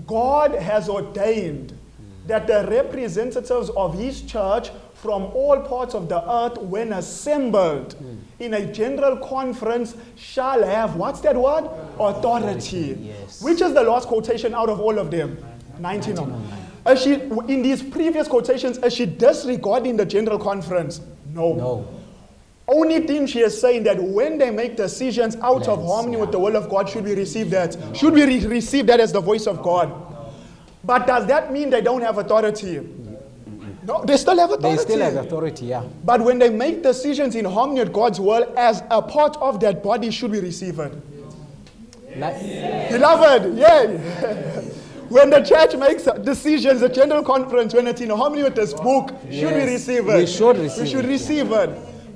God has ordained that the representatives of his church from all parts of the earth, when assembled in a general conference, shall have, what's that word? Authority. Yes. Which is the last quotation out of all of them? 1909. In these previous quotations, is she disregarding the general conference? No. Only thing she is saying that when they make decisions out of harmony with the will of God, should we receive that? Should we receive that as the voice of God? But does that mean they don't have authority? No, they still have authority. They still have authority, yeah. But when they make decisions in harmony with God's will, as a part of that body, should we receive it? Beloved, yeah. When the church makes decisions, the general conference, when it's in harmony with this book, should we receive it? We should receive it. We should receive it.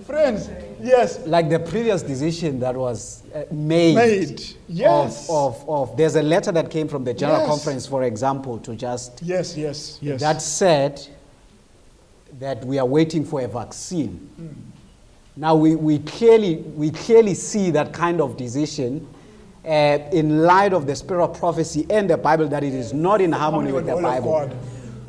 Friends, yes. Like the previous decision that was made. Yes. Of there's a letter that came from the general conference, for example, to just. Yes. That said that we are waiting for a vaccine. Now we clearly see that kind of decision in light of the spirit of prophecy and the Bible, that it is not in harmony with the Bible.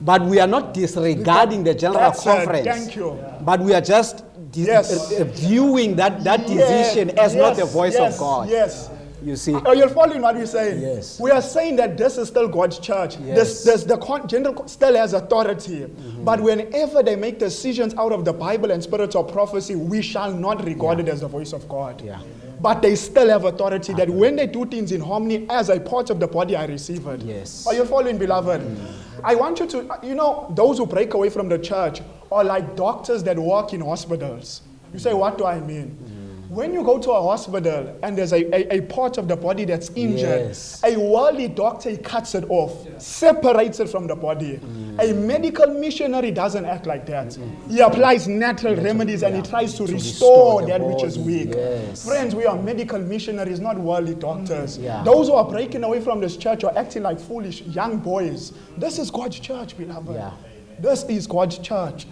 But we are not disregarding the general conference. Thank you. But we are just viewing that decision as not the voice of God. Yes. You see? Are you following what we're saying? Yes. We are saying that this is still God's church. Yes. The general still has authority. But whenever they make decisions out of the Bible and spirit of prophecy, we shall not regard it as the voice of God. Yeah. But they still have authority that when they do things in harmony as a part of the body, I receive it. Yes. Are you following, beloved? I want you to, those who break away from the church are like doctors that work in hospitals. You say, what do I mean? When you go to a hospital and there's a part of the body that's injured, a worldly doctor cuts it off, separates it from the body. A medical missionary doesn't act like that. He applies natural remedies and he tries to restore that which is weak. Yes. Friends, we are medical missionaries, not worldly doctors. Those who are breaking away from this church are acting like foolish young boys. This is God's church, beloved. This is God's church.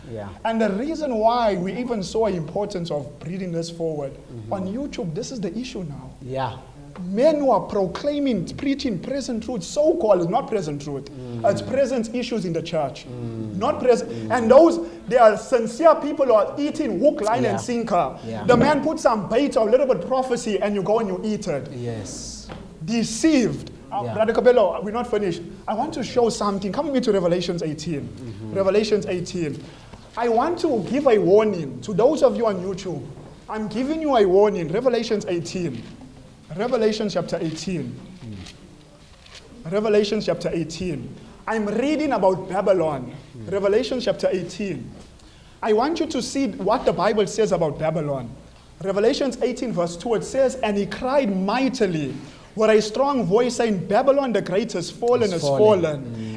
And the reason why we even saw the importance of bringing this forward, on YouTube, this is the issue now. Men who are proclaiming, preaching present truth, so-called, not present truth. It's present issues in the church. Not present. And they are sincere people who are eating hook, line, and sinker. The man puts some bait or a little bit of prophecy and you go and you eat it. Deceived. Brother Cabello, we're not finished. I want to show something. Come with me to Revelations 18. Revelations 18. I want to give a warning to those of you on YouTube. I'm giving you a warning. Revelations 18. Revelation chapter 18. Revelation chapter 18. I'm reading about Babylon. Revelation chapter 18. I want you to see what the Bible says about Babylon. Revelations 18 verse 2, it says, and he cried mightily with a strong voice, saying, Babylon the great is fallen,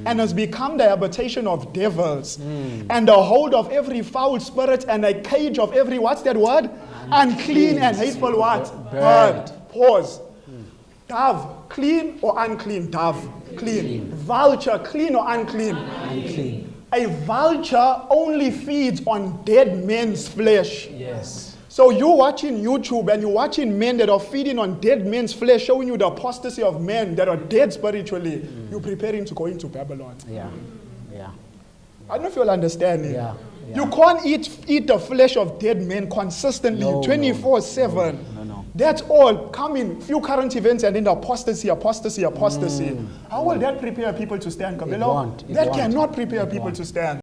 and has become the habitation of devils, and the hold of every foul spirit, and a cage of every, what's that word? Unclean and hateful what? Bird. Pause. Dove, clean or unclean? Dove, clean. Vulture, clean or unclean? Unclean. A vulture only feeds on dead men's flesh. So you're watching YouTube and you're watching men that are feeding on dead men's flesh, showing you the apostasy of men that are dead spiritually. You're preparing to go into Babylon. I don't know if you'll understand it. You can't eat the flesh of dead men consistently, 24/7. That's all. Come in, few current events and then the apostasy. How will that prepare people to stand, Camilo? That cannot prepare people to stand.